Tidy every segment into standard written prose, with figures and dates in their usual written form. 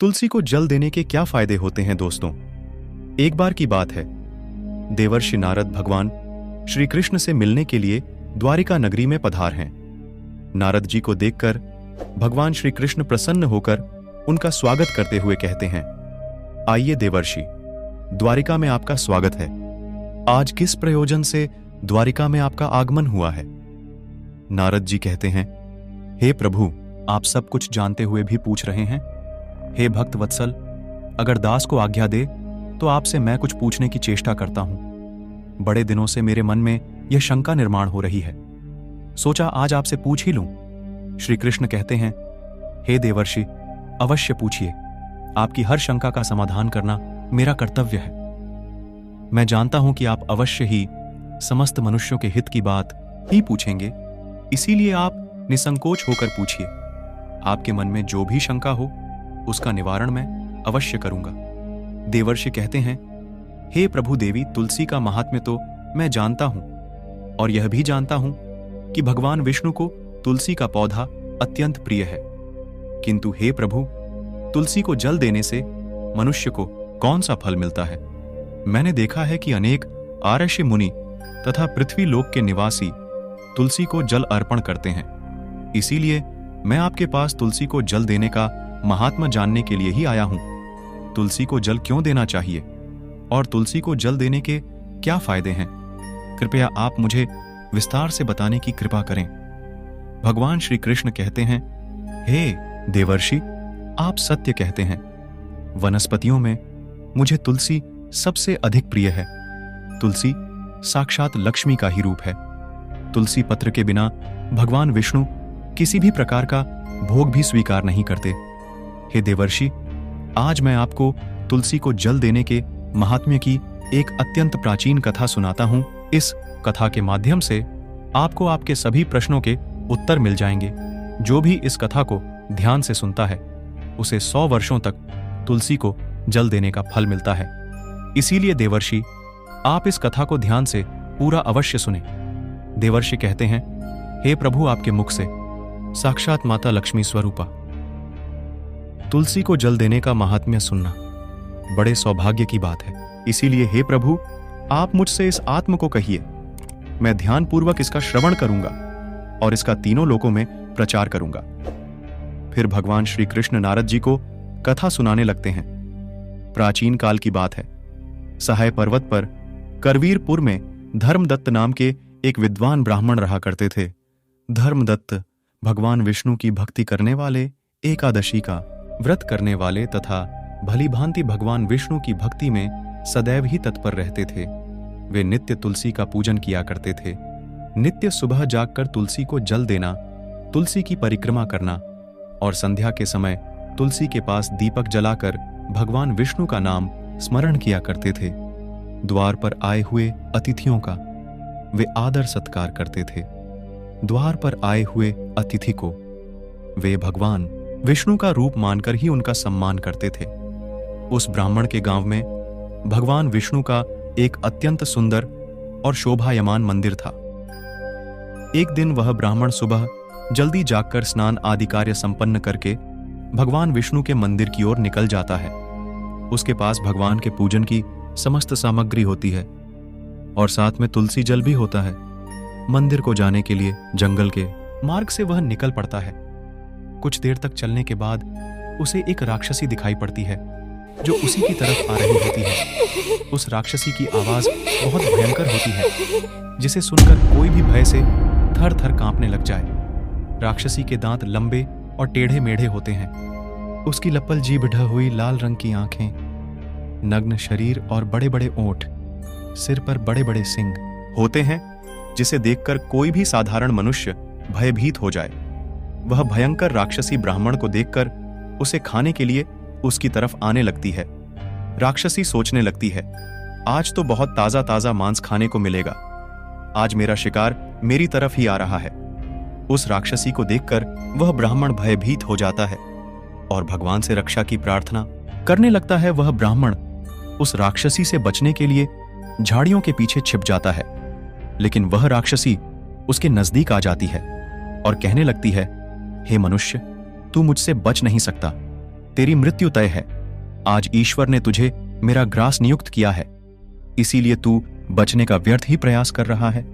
तुलसी को जल देने के क्या फायदे होते हैं दोस्तों? एक बार की बात है, देवर्षि नारद भगवान श्री कृष्ण से मिलने के लिए द्वारिका नगरी में पधार हैं। नारद जी को देखकर भगवान श्री कृष्ण प्रसन्न होकर उनका स्वागत करते हुए कहते हैं, आइए देवर्षि, द्वारिका में आपका स्वागत है। आज किस प्रयोजन से द्वारिका में आपका आगमन हुआ है? नारद जी कहते हैं, हे प्रभु, आप सब कुछ जानते हुए भी पूछ रहे हैं। हे भक्त वत्सल, अगर दास को आज्ञा दे तो आपसे मैं कुछ पूछने की चेष्टा करता हूं। बड़े दिनों से मेरे मन में यह शंका निर्माण हो रही है, सोचा आज आपसे पूछ ही लूं। श्री कृष्ण कहते हैं, हे देवर्षि, अवश्य पूछिए, आपकी हर शंका का समाधान करना मेरा कर्तव्य है। मैं जानता हूं कि आप अवश्य ही समस्त मनुष्यों के हित की बात ही पूछेंगे, इसीलिए आप निसंकोच होकर पूछिए। आपके मन में जो भी शंका हो उसका निवारण मैं अवश्य करूंगा। देवर्षि कहते हैं, हे प्रभु देवी, तुलसी का महात्म्य तो मैं जानता हूं और यह भी जानता हूं कि भगवान विष्णु को तुलसी का पौधा अत्यंत प्रिय है। किंतु हे प्रभु, तुलसी को जल देने से मनुष्य को कौन सा फल मिलता है? मैंने देखा है कि अनेक आर्षि मुनि तथा पृथ्वी लोक के निवासी तुलसी को जल अर्पण करते हैं। इसीलिए मैं आपके पास तुलसी को जल देने का महात्मा जानने के लिए ही आया हूं। तुलसी को जल क्यों देना चाहिए और तुलसी को जल देने के क्या फायदे हैं? कृपया आप मुझे विस्तार से बताने की कृपा करें। भगवान श्री कृष्ण कहते हैं, हे देवर्षि, आप सत्य कहते हैं। वनस्पतियों में मुझे तुलसी सबसे अधिक प्रिय है। तुलसी साक्षात लक्ष्मी का ही रूप है। तुलसी पत्र के बिना भगवान विष्णु किसी भी प्रकार का भोग भी स्वीकार नहीं करते। हे देवर्षि, आज मैं आपको तुलसी को जल देने के महात्म्य की एक अत्यंत प्राचीन कथा सुनाता हूं। इस कथा के माध्यम से आपको आपके सभी प्रश्नों के उत्तर मिल जाएंगे। जो भी इस कथा को ध्यान से सुनता है उसे 100 वर्षों तक तुलसी को जल देने का फल मिलता है। इसीलिए देवर्षि, आप इस कथा को ध्यान से पूरा अवश्य सुने। देवर्षि कहते हैं, हे प्रभु, आपके मुख से साक्षात माता लक्ष्मी स्वरूपा तुलसी को जल देने का महात्म्य सुनना बड़े सौभाग्य की बात है। इसीलिए हे प्रभु, आप मुझसे इस आत्म को कहिए। मैं ध्यानपूर्वक इसका श्रवण करूंगा और इसका तीनों लोकों में प्रचार करूंगा। फिर भगवान श्री कृष्ण नारद जी को कथा सुनाने लगते हैं। प्राचीन काल की बात है। सहाय पर्वत पर करवीरपुर में धर्मदत्त नाम के एक विद्वान ब्राह्मण रहा करते थे। धर्मदत्त भगवान विष्णु की भक्ति करने वाले, एकादशी का व्रत करने वाले तथा भली भांति भगवान विष्णु की भक्ति में सदैव ही तत्पर रहते थे। वे नित्य तुलसी का पूजन किया करते थे। नित्य सुबह जागकर तुलसी को जल देना, तुलसी की परिक्रमा करना और संध्या के समय तुलसी के पास दीपक जलाकर भगवान विष्णु का नाम स्मरण किया करते थे। द्वार पर आए हुए अतिथियों का वे आदर सत्कार करते थे। द्वार पर आए हुए अतिथि को वे भगवान विष्णु का रूप मानकर ही उनका सम्मान करते थे। उस ब्राह्मण के गांव में भगवान विष्णु का एक अत्यंत सुंदर और शोभायमान मंदिर था। एक दिन वह ब्राह्मण सुबह जल्दी जागकर स्नान आदि कार्य संपन्न करके भगवान विष्णु के मंदिर की ओर निकल जाता है। उसके पास भगवान के पूजन की समस्त सामग्री होती है और साथ में तुलसी जल भी होता है। मंदिर को जाने के लिए जंगल के मार्ग से वह निकल पड़ता है। कुछ देर तक चलने के बाद उसे एक राक्षसी दिखाई पड़ती है जो उसी की तरफ आ रही होती है। उस राक्षसी की आवाज बहुत भयंकर होती है, जिसे सुनकर कोई भी भय से थर थर कांपने लग जाए। राक्षसी के दांत लंबे और टेढ़े मेढ़े होते हैं। उसकी लप्पल जीभ ढह हुई लाल रंग की आंखें, नग्न शरीर और बड़े बड़े ओंठ, सिर पर बड़े बड़े सिंग होते हैं, जिसे देखकर कोई भी साधारण मनुष्य भयभीत हो जाए। वह भयंकर राक्षसी ब्राह्मण को देखकर उसे खाने के लिए उसकी तरफ आने लगती है। राक्षसी सोचने लगती है, आज तो बहुत ताजा ताजा मांस खाने को मिलेगा। आज मेरा शिकार मेरी तरफ ही आ रहा है। उस राक्षसी को देखकर वह ब्राह्मण भयभीत हो जाता है और भगवान से रक्षा की प्रार्थना करने लगता है। वह ब्राह्मण उस राक्षसी से बचने के लिए झाड़ियों के पीछे छिप जाता है, लेकिन वह राक्षसी उसके नजदीक आ जाती है और कहने लगती है, हे मनुष्य, तू मुझसे बच नहीं सकता। तेरी मृत्यु तय है। आज ईश्वर ने तुझे मेरा ग्रास नियुक्त किया है, इसीलिए तू बचने का व्यर्थ ही प्रयास कर रहा है।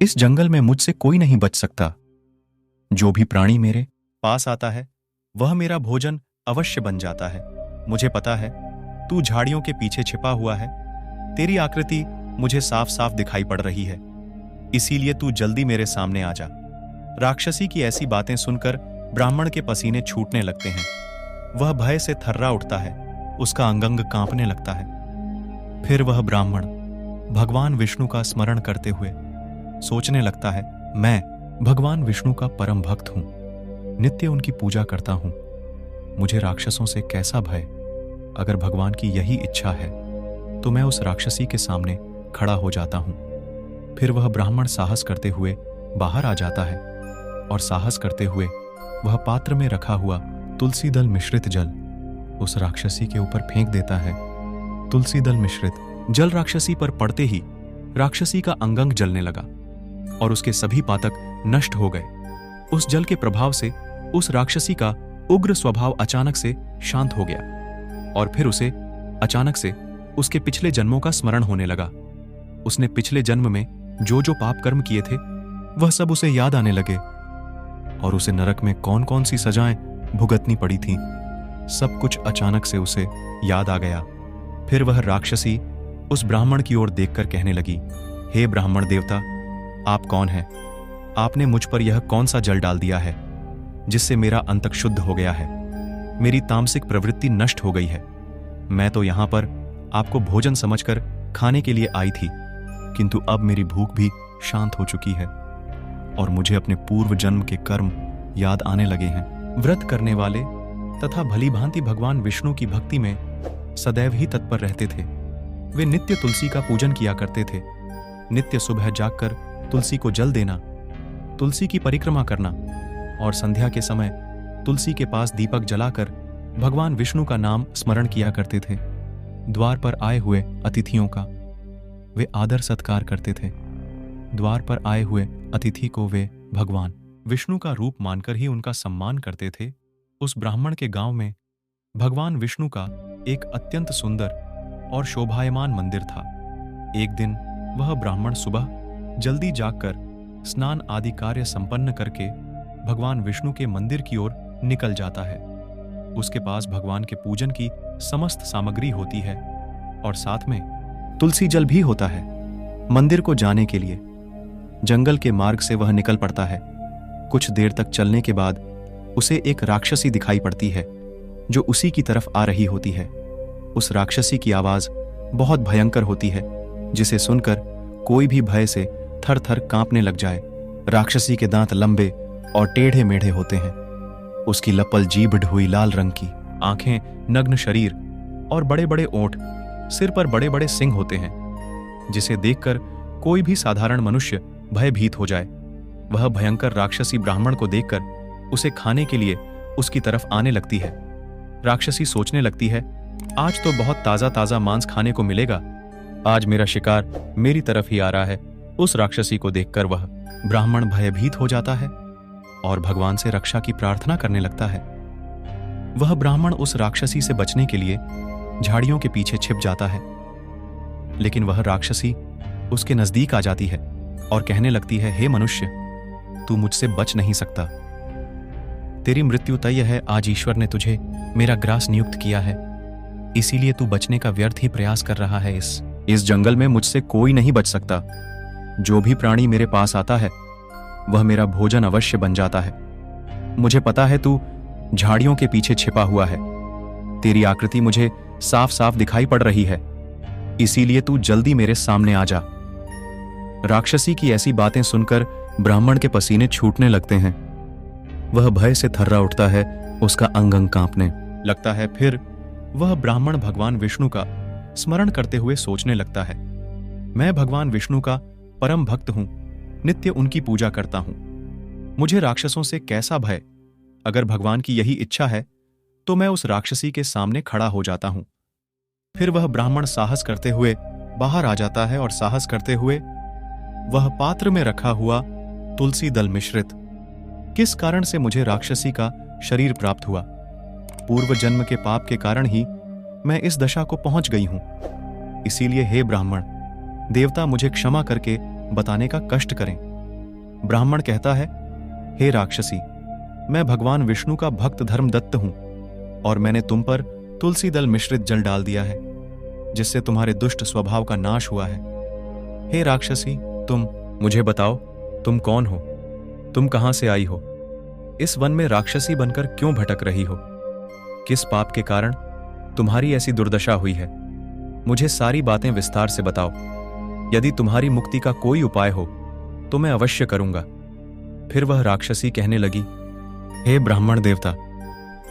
इस जंगल में मुझसे कोई नहीं बच सकता। जो भी प्राणी मेरे पास आता है वह मेरा भोजन अवश्य बन जाता है। मुझे पता है तू झाड़ियों के पीछे छिपा हुआ है। तेरी आकृति मुझे साफ साफ दिखाई पड़ रही है, इसीलिए तू जल्दी मेरे सामने आ जा। राक्षसी की ऐसी बातें सुनकर ब्राह्मण के पसीने छूटने लगते हैं। वह भय से थर्रा उठता है, उसका अंग कांपने लगता है। फिर वह ब्राह्मण भगवान विष्णु का स्मरण करते हुए सोचने लगता है, मैं भगवान विष्णु का परम भक्त हूं, नित्य उनकी पूजा करता हूं। मुझे राक्षसों से कैसा भय? अगर भगवान की यही इच्छा है तो मैं उस राक्षसी के सामने खड़ा हो जाता हूं। फिर वह ब्राह्मण साहस करते हुए बाहर आ जाता है और साहस करते हुए वह पात्र में रखा हुआ तुलसी दल मिश्रित जल उस राक्षसी के ऊपर फेंक देता है। तुलसी दल मिश्रित जल राक्षसी पर पड़ते ही राक्षसी का अंग जलने लगा और उसके सभी पातक नष्ट हो गए। उस जल के प्रभाव से उस राक्षसी का उग्र स्वभाव अचानक से शांत हो गया और फिर उसे अचानक से उसके पिछले जन्मों का स्मरण होने लगा। उसने पिछले जन्म में जो जो पाप कर्म किए थे वह सब उसे याद आने लगे और उसे नरक में कौन कौन सी सजाएं भुगतनी पड़ी थीं, सब कुछ अचानक से उसे याद आ गया। फिर वह राक्षसी उस ब्राह्मण की ओर देखकर कहने लगी, हे ब्राह्मण देवता, आप कौन हैं? आपने मुझ पर यह कौन सा जल डाल दिया है जिससे मेरा अंतक शुद्ध हो गया है? मेरी तामसिक प्रवृत्ति नष्ट हो गई है। मैं तो यहां पर आपको भोजन समझकर खाने के लिए आई थी, किंतु अब मेरी भूख भी शांत हो चुकी है और मुझे अपने पूर्व जन्म के कर्म याद आने लगे हैं। व्रत करने वाले तथा भली भांति भगवान विष्णु की भक्ति में सदैव ही तत्पर रहते थे। वे नित्य तुलसी का पूजन किया करते थे। नित्य सुबह जागकर तुलसी को जल देना, तुलसी की परिक्रमा करना और संध्या के समय तुलसी के पास दीपक जलाकर भगवान विष्णु का नाम स्मरण किया करते थे। द्वार पर आए हुए अतिथियों का वे आदर सत्कार करते थे। द्वार पर आए हुए अतिथि को वे भगवान विष्णु का रूप मानकर ही उनका सम्मान करते थे। उस ब्राह्मण के गांव में भगवान विष्णु का एक अत्यंत सुंदर और शोभायमान मंदिर था। एक दिन वह ब्राह्मण सुबह जल्दी जागकर स्नान आदि कार्य संपन्न करके भगवान विष्णु के मंदिर की ओर निकल जाता है। उसके पास भगवान के पूजन की समस्त सामग्री होती है और साथ में तुलसी जल भी होता है। मंदिर को जाने के लिए जंगल के मार्ग से वह निकल पड़ता है। कुछ देर तक चलने के बाद उसे एक राक्षसी दिखाई पड़ती है जो उसी की तरफ आ रही होती है। उस राक्षसी की आवाज बहुत भयंकर होती है, जिसे सुनकर कोई भी भय से थर थर कांपने लग जाए। राक्षसी के दांत लंबे और टेढ़े मेढ़े होते हैं। उसकी लपल जीभ ढुई लाल रंग की, आंखें, नग्न शरीर और बड़े बड़े ओंठ, सिर पर बड़े बड़े सिंग होते हैं, जिसे देखकर कोई भी साधारण मनुष्य भयभीत हो जाए। वह भयंकर राक्षसी ब्राह्मण को देखकर उसे खाने के लिए उसकी तरफ आने लगती है। राक्षसी सोचने लगती है, आज तो बहुत ताजा ताजा मांस खाने को मिलेगा। आज मेरा शिकार मेरी तरफ ही आ रहा है। उस राक्षसी को देखकर वह ब्राह्मण भयभीत हो जाता है और भगवान से रक्षा की प्रार्थना करने लगता है। वह ब्राह्मण उस राक्षसी से बचने के लिए झाड़ियों के पीछे छिप जाता है, लेकिन वह राक्षसी उसके नजदीक आ जाती है और कहने लगती है, हे मनुष्य, तू मुझसे बच नहीं सकता। तेरी मृत्यु तय है। आज ईश्वर ने तुझे मेरा ग्रास नियुक्त किया है, इसीलिए तू बचने का व्यर्थ ही प्रयास कर रहा है। इस जंगल में मुझसे कोई नहीं बच सकता। जो भी प्राणी मेरे पास आता है वह मेरा भोजन अवश्य बन जाता है। मुझे पता है तू झाड़ियों के पीछे छिपा हुआ है। तेरी आकृति मुझे साफ साफ दिखाई पड़ रही है, इसीलिए तू जल्दी मेरे सामने आ जा। राक्षसी की ऐसी बातें सुनकर ब्राह्मण के पसीने छूटने लगते हैं। वह भय से थर्रा उठता है, उसका अंग अंग कांपने लगता है। फिर वह ब्राह्मण भगवान विष्णु का स्मरण करते हुए सोचने लगता है, मैं भगवान विष्णु का परम भक्त हूं, नित्य उनकी पूजा करता हूं। मुझे राक्षसों से कैसा भय? अगर भगवान की यही इच्छा है तो मैं उस राक्षसी के सामने खड़ा हो जाता हूं। फिर वह ब्राह्मण साहस करते हुए बाहर आ जाता है और साहस करते हुए वह पात्र में रखा हुआ तुलसी दल मिश्रित, किस कारण से मुझे राक्षसी का शरीर प्राप्त हुआ, पूर्व जन्म के पाप के कारण ही मैं इस दशा को पहुंच गई हूं। इसीलिए हे ब्राह्मण देवता, मुझे क्षमा करके बताने का कष्ट करें। ब्राह्मण कहता है, हे राक्षसी, मैं भगवान विष्णु का भक्त धर्मदत्त हूं और मैंने तुम पर तुलसी दल मिश्रित जल डाल दिया है, जिससे तुम्हारे दुष्ट स्वभाव का नाश हुआ है। हे राक्षसी, तुम मुझे बताओ, तुम कौन हो? तुम कहां से आई हो? इस वन में राक्षसी बनकर क्यों भटक रही हो? किस पाप के कारण तुम्हारी ऐसी दुर्दशा हुई है? मुझे सारी बातें विस्तार से बताओ। यदि तुम्हारी मुक्ति का कोई उपाय हो तो मैं अवश्य करूंगा। फिर वह राक्षसी कहने लगी, हे ब्राह्मण देवता,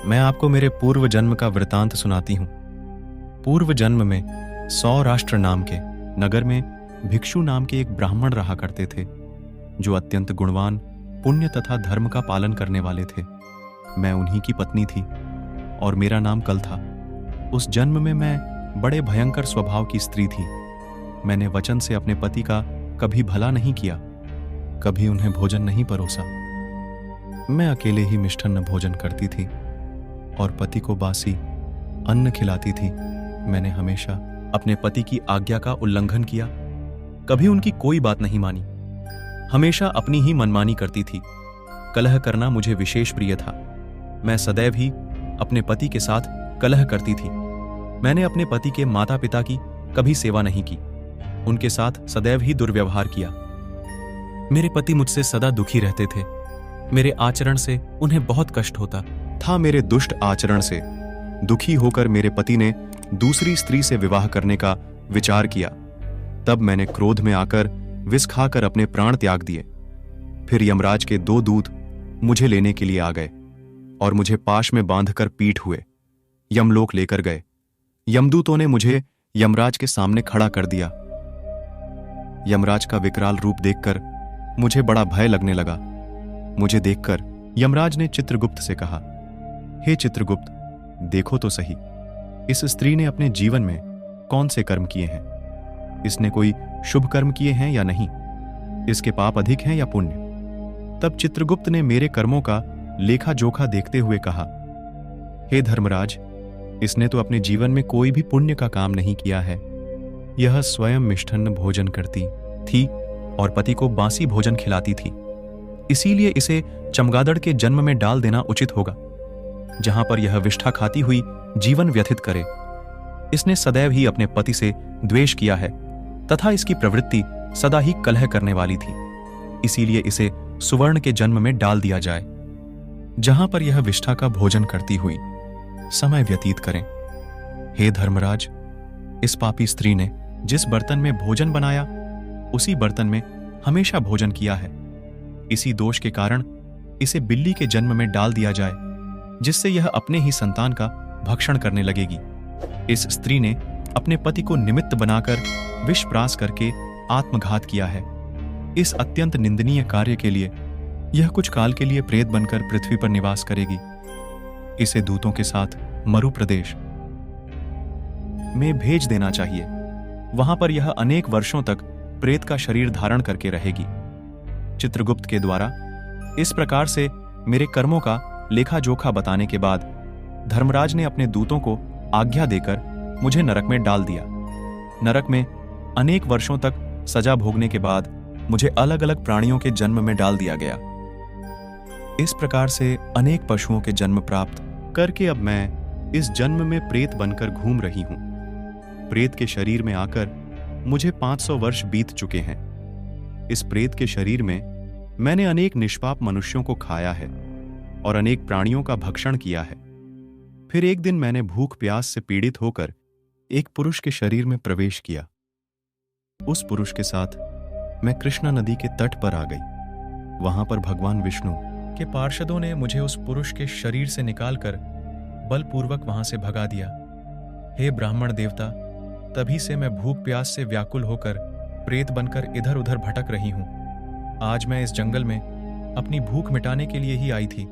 मैं आपको मेरे पूर्व जन्म का वृतांत सुनाती हूं। पूर्व जन्म में सौराष्ट्र नाम के नगर में भिक्षु नाम के एक ब्राह्मण रहा करते थे, जो अत्यंत गुणवान, पुण्य तथा धर्म का पालन करने वाले थे। मैं उन्हीं की पत्नी थी और मेरा नाम कल था। उस जन्म में मैं बड़े भयंकर स्वभाव की स्त्री थी। मैंने वचन से अपने पति का कभी भला नहीं किया, कभी उन्हें भोजन नहीं परोसा। मैं अकेले ही मिष्टान्न भोजन करती थी और पति को बासी अन्न खिलाती थी। मैंने हमेशा अपने पति की आज्ञा का उल्लंघन किया, कभी उनकी कोई बात नहीं मानी, हमेशा अपनी ही मनमानी करती थी। कलह करना मुझे विशेष प्रिय था। मैं सदैव ही अपने पति के साथ कलह करती थी। मैंने अपने पति के माता पिता की कभी सेवा नहीं की, उनके साथ सदैव ही दुर्व्यवहार किया। मेरे पति मुझसे सदा दुखी रहते थे। मेरे आचरण से उन्हें बहुत कष्ट होता था। मेरे दुष्ट आचरण से दुखी होकर मेरे पति ने दूसरी स्त्री से विवाह करने का विचार किया। तब मैंने क्रोध में आकर विष खाकर अपने प्राण त्याग दिए। फिर यमराज के 2 दूत मुझे लेने के लिए आ गए और मुझे पाश में बांधकर पीठ हुए यमलोक लेकर गए। यमदूतों ने मुझे यमराज के सामने खड़ा कर दिया। यमराज का विकराल रूप देखकर मुझे बड़ा भय लगने लगा। मुझे देखकर यमराज ने चित्रगुप्त से कहा, हे चित्रगुप्त, देखो तो सही, इस स्त्री ने अपने जीवन में कौन से कर्म किए हैं? इसने कोई शुभ कर्म किए हैं या नहीं? इसके पाप अधिक हैं या पुण्य? तब चित्रगुप्त ने मेरे कर्मों का लेखा जोखा देखते हुए कहा, हे धर्मराज, इसने तो अपने जीवन में कोई भी पुण्य का काम नहीं किया है। यह स्वयं मिष्टान्न भोजन करती थी और पति को बासी भोजन खिलाती थी। इसीलिए इसे चमगादड़ के जन्म में डाल देना उचित होगा, जहां पर यह विष्ठा खाती हुई जीवन व्यतीत करे। इसने सदैव ही अपने पति से द्वेष किया है तथा इसकी प्रवृत्ति सदा ही कलह करने वाली थी। इसीलिए इसे सुवर्ण के जन्म में डाल दिया जाए, जहां पर यह विष्ठा का भोजन करती हुई समय व्यतीत करें। हे धर्मराज, इस पापी स्त्री ने जिस बर्तन में भोजन बनाया, उसी बर्तन में हमेशा भोजन किया है। इसी दोष के कारण इसे बिल्ली के जन्म में डाल दिया जाए, जिससे यह अपने ही संतान का भक्षण करने लगेगी। इस स्त्री ने अपने पति को निमित्त बनाकर विषप्राश करके आत्मघात किया है। इस अत्यंत निंदनीय कार्य के लिए यह कुछ काल के लिए प्रेत बनकर पृथ्वी पर निवास करेगी। इसे दूतों के साथ मरु प्रदेश में भेज देना चाहिए। वहां पर यह अनेक वर्षों तक प्रेत का शरीर धारण करके रहेगी। चित्रगुप्त के द्वारा इस प्रकार से मेरे कर्मों का लेखा जोखा बताने के बाद धर्मराज ने अपने दूतों को आज्ञा देकर मुझे नरक में डाल दिया। नरक में अनेक वर्षों तक सजा भोगने के बाद मुझे अलग अलग प्राणियों के जन्म में डाल दिया गया। इस प्रकार से अनेक पशुओं के जन्म प्राप्त करके अब मैं इस जन्म में प्रेत बनकर घूम रही हूं। प्रेत के शरीर में आकर मुझे 500 वर्ष बीत चुके हैं। इस प्रेत के शरीर में मैंने अनेक निष्पाप मनुष्यों को खाया है और अनेक प्राणियों का भक्षण किया है। फिर एक दिन मैंने भूख प्यास से पीड़ित होकर एक पुरुष के शरीर में प्रवेश किया। उस पुरुष के साथ मैं कृष्णा नदी के तट पर आ गई। वहां पर भगवान विष्णु के पार्षदों ने मुझे उस पुरुष के शरीर से निकालकर बलपूर्वक वहां से भगा दिया। हे ब्राह्मण देवता, तभी से मैं भूख प्यास से व्याकुल होकर प्रेत बनकर इधर उधर भटक रही हूं। आज मैं इस जंगल में अपनी भूख मिटाने के लिए ही आई थी।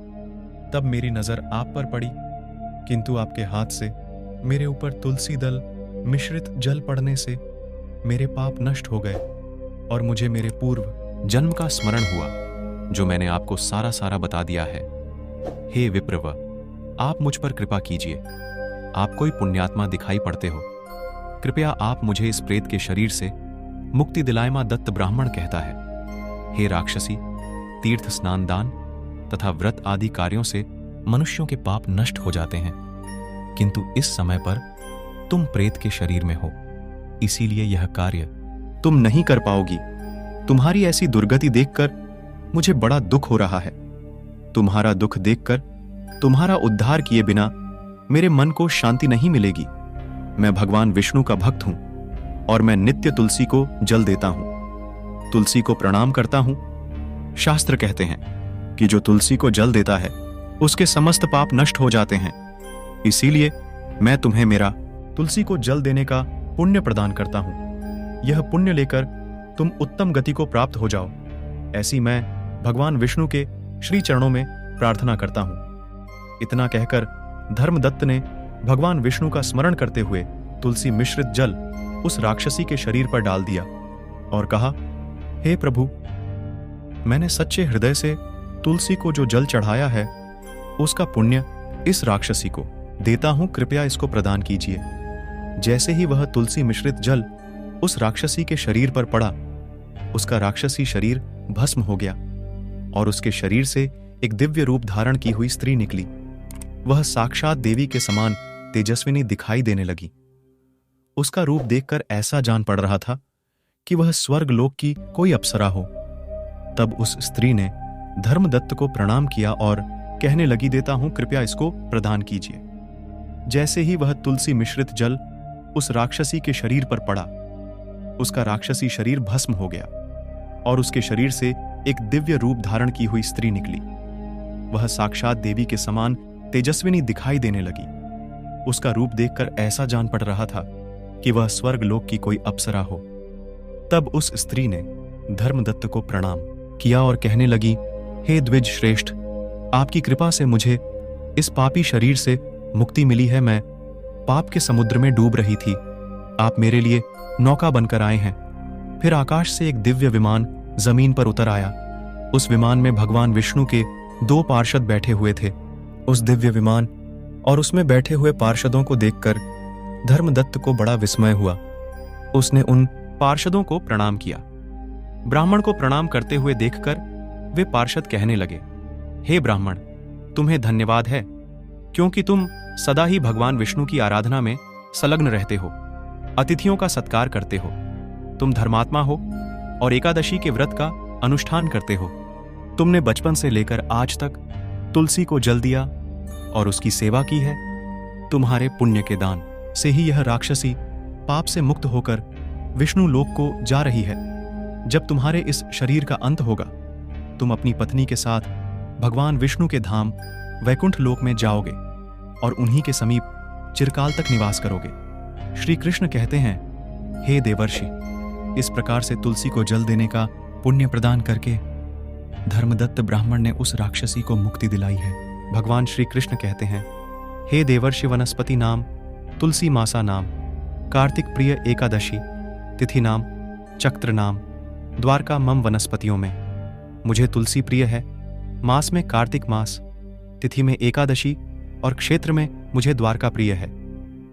तब मेरी नजर आप पर पड़ी, किंतु आपके हाथ से मेरे ऊपर तुलसी दल मिश्रित जल पड़ने से मेरे पाप नष्ट हो गए और मुझे मेरे पूर्व जन्म का स्मरण हुआ, जो मैंने आपको सारा सारा बता दिया है। हे विप्रव, आप मुझ पर कृपा कीजिए। आप कोई पुण्यात्मा दिखाई पड़ते हो। कृपया आप मुझे इस प्रेत के शरीर से मुक्ति दिलाए। मां दत्त ब्राह्मण कहता है, हे राक्षसी, तीर्थ स्नान दान तथा व्रत आदि कार्यों से मनुष्यों के पाप नष्ट हो जाते हैं, किंतु इस समय पर तुम प्रेत के शरीर में हो, इसीलिए यह कार्य तुम नहीं कर पाओगी। तुम्हारी ऐसी दुर्गति देखकर मुझे बड़ा दुख हो रहा है। तुम्हारा दुख देखकर तुम्हारा उद्धार किए बिना मेरे मन को शांति नहीं मिलेगी। मैं भगवान विष्णु का भक्त हूं और मैं नित्य तुलसी को जल देता हूं, तुलसी को प्रणाम करता हूं। शास्त्र कहते हैं कि जो तुलसी को जल देता है उसके समस्त पाप नष्ट हो जाते हैं। इसीलिए मैं तुम्हें मेरा तुलसी को जल देने का पुण्य प्रदान करता हूं। यह पुण्य लेकर तुम उत्तम गति को प्राप्त हो जाओ, ऐसी मैं भगवान विष्णु के श्री चरणों में प्रार्थना करता हूं। इतना कहकर धर्मदत्त ने भगवान विष्णु का स्मरण करते हुए तुलसी मिश्रित जल उस राक्षसी के शरीर पर डाल दिया और कहा, हे प्रभु, मैंने सच्चे हृदय से तुलसी को जो जल चढ़ाया है उसका पुण्य इस राक्षसी को देता हूं, कृपया इसको प्रदान कीजिए। जैसे ही वह तुलसी मिश्रित जल उस राक्षसी के शरीर पर पड़ा, उसका राक्षसी शरीर भस्म हो गया और उसके शरीर से एक दिव्य रूप धारण की हुई स्त्री निकली। वह साक्षात देवी के समान तेजस्विनी दिखाई देने लगी। उसका रूप देखकर ऐसा जान पड़ रहा था कि वह स्वर्ग लोक की कोई अप्सरा हो। तब उस स्त्री ने धर्मदत्त को प्रणाम किया और कहने लगी, देता हूं, कृपया इसको प्रदान कीजिए। जैसे ही वह तुलसी मिश्रित जल उस राक्षसी के शरीर पर पड़ा, उसका राक्षसी शरीर भस्म हो गया और उसके शरीर से एक दिव्य रूप धारण की हुई स्त्री निकली। वह साक्षात देवी के समान तेजस्विनी दिखाई देने लगी। उसका रूप देखकर ऐसा जान पड़ रहा था कि वह स्वर्ग लोक की कोई अप्सरा हो। तब उस स्त्री ने धर्मदत्त को प्रणाम किया और कहने लगी, हे द्विज श्रेष्ठ, आपकी कृपा से मुझे इस पापी शरीर से मुक्ति मिली है। मैं पाप के समुद्र में डूब रही थी। आप मेरे लिए नौका बनकर आए हैं। फिर आकाश से एक दिव्य विमान जमीन पर उतर आया। उस विमान में भगवान विष्णु के 2 पार्षद बैठे हुए थे। उस दिव्य विमान और उसमें बैठे हुए पार्षदों को देखकर धर्मदत्त को बड़ा विस्मय हुआ। उसने उन पार्षदों को प्रणाम किया। ब्राह्मण को प्रणाम करते हुए देखकर वे पार्षद कहने लगे, हे ब्राह्मण, तुम्हें धन्यवाद है, क्योंकि तुम सदा ही भगवान विष्णु की आराधना में संलग्न रहते हो, अतिथियों का सत्कार करते हो। तुम धर्मात्मा हो और एकादशी के व्रत का अनुष्ठान करते हो। तुमने बचपन से लेकर आज तक तुलसी को जल दिया और उसकी सेवा की है। तुम्हारे पुण्य के दान से ही यह राक्षसी पाप से मुक्त होकर विष्णु लोक को जा रही है। जब तुम्हारे इस शरीर का अंत होगा, तुम अपनी पत्नी के साथ भगवान विष्णु के धाम वैकुंठ लोक में जाओगे और उन्हीं के समीप चिरकाल तक निवास करोगे। श्री कृष्ण कहते हैं, हे देवर्षि, इस प्रकार से तुलसी को जल देने का पुण्य प्रदान करके धर्मदत्त ब्राह्मण ने उस राक्षसी को मुक्ति दिलाई है। भगवान श्री कृष्ण कहते हैं, हे देवर्षि, वनस्पति नाम तुलसी मासा नाम, कार्तिक प्रिय एकादशी तिथि नाम, चक्र नाम, द्वारका मम वनस्पतियों में मुझे तुलसी प्रिय है। मास में कार्तिक मास, तिथि में एकादशी और क्षेत्र में मुझे द्वारका प्रिय है।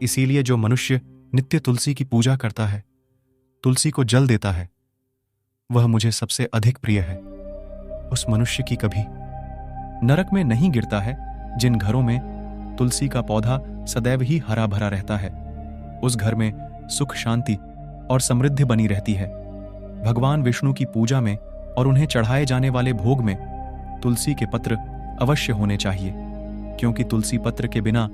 इसीलिए जो मनुष्य नित्य तुलसी की पूजा करता है, तुलसी को जल देता है, वह मुझे सबसे अधिक प्रिय है। उस मनुष्य की कभी नरक में नहीं गिरता है जिन घरों में तुलसी का पौधा सदैव ही हरा भरा रहता है। उस घर में सुख शांति और समृद्धि बनी रहती है। भगवान विष्णु की पूजा में और उन्हें चढ़ाए जाने वाले भोग में तुलसी के पत्र अवश्य होने चाहिए, क्योंकि तुलसी पत्र के बिना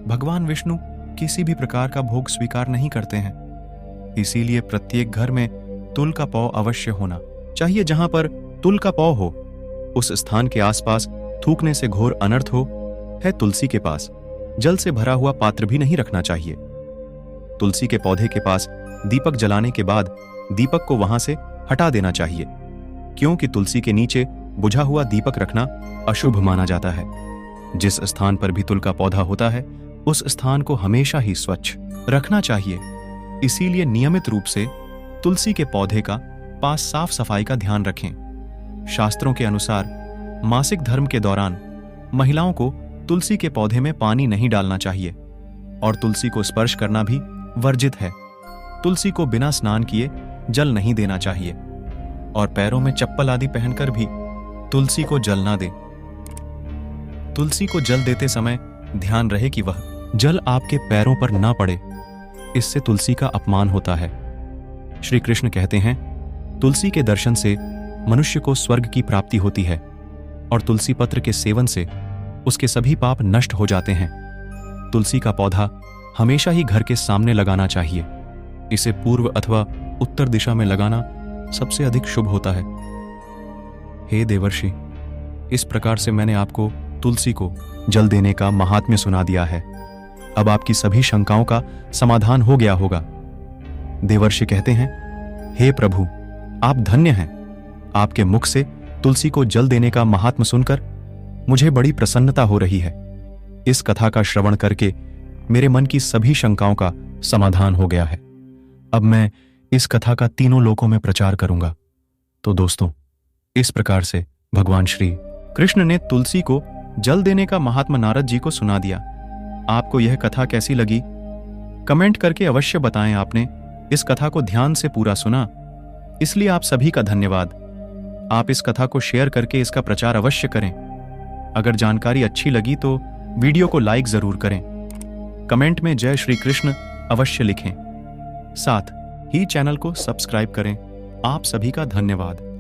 भगवान विष्णु किसी भी प्रकार का भोग स्वीकार नहीं करते हैं। इसीलिए प्रत्येक घर में तुल का पौ अवश्य होना चाहिए। जहां पर तुल का पौ हो, उस स्थान के आसपास थूकने से घोर अनर्थ हो। है तुलसी के पास जल से भरा हुआ पात्र भी नहीं रखना चाहिए। तुलसी के पौधे के पास दीपक जलाने के बाद दीपक को वहां से हटा देना चाहिए, क्योंकि तुलसी के नीचे बुझा हुआ दीपक रखना अशुभ माना जाता है। जिस स्थान पर भी तुल का पौधा होता है, उस स्थान को हमेशा ही स्वच्छ रखना चाहिए। इसीलिए नियमित रूप से तुलसी के पौधे का पास साफ सफाई का ध्यान रखें। शास्त्रों के अनुसार मासिक धर्म के दौरान महिलाओं को तुलसी के पौधे में पानी नहीं डालना चाहिए और तुलसी को स्पर्श करना भी वर्जित है। तुलसी को बिना स्नान किए जल नहीं देना चाहिए और पैरों में चप्पल आदि पहनकर भी तुलसी को जल ना दें। तुलसी को जल देते समय ध्यान रहे कि वह जल आपके पैरों पर ना पड़े, इससे तुलसी का अपमान होता है। श्री कृष्ण कहते हैं, तुलसी के दर्शन से मनुष्य को स्वर्ग की प्राप्ति होती है और तुलसी पत्र के सेवन से उसके सभी पाप नष्ट हो जाते हैं। तुलसी का पौधा हमेशा ही घर के सामने लगाना चाहिए। इसे पूर्व अथवा उत्तर दिशा में लगाना सबसे अधिक शुभ होता है। हे देवर्षि, इस प्रकार से मैंने आपको तुलसी को जल देने का महात्म्य सुना दिया है। अब आपकी सभी शंकाओं का समाधान हो गया होगा। देवर्षि कहते हैं, हे प्रभु, आप धन्य हैं। आपके मुख से तुलसी को जल देने का महात्म्य सुनकर मुझे बड़ी प्रसन्नता हो रही है। इस कथा का श्रवण करके मेरे मन की सभी शंकाओं का समाधान हो गया है। अब मैं इस कथा का तीनों लोकों में प्रचार करूंगा। तो दोस्तों, इस प्रकार से भगवान श्री कृष्ण ने तुलसी को जल देने का महात्मा नारद जी को सुना दिया। आपको यह कथा कैसी लगी? कमेंट करके अवश्य बताएं। आपने इस कथा को ध्यान से पूरा सुना, इसलिए आप सभी का धन्यवाद। आप इस कथा को शेयर करके इसका प्रचार अवश्य करें। अगर जानकारी अच्छी लगी तो वीडियो को लाइक जरूर करें। कमेंट में जय श्री कृष्ण अवश्य लिखें। साथ ही चैनल को सब्सक्राइब करें। आप सभी का धन्यवाद।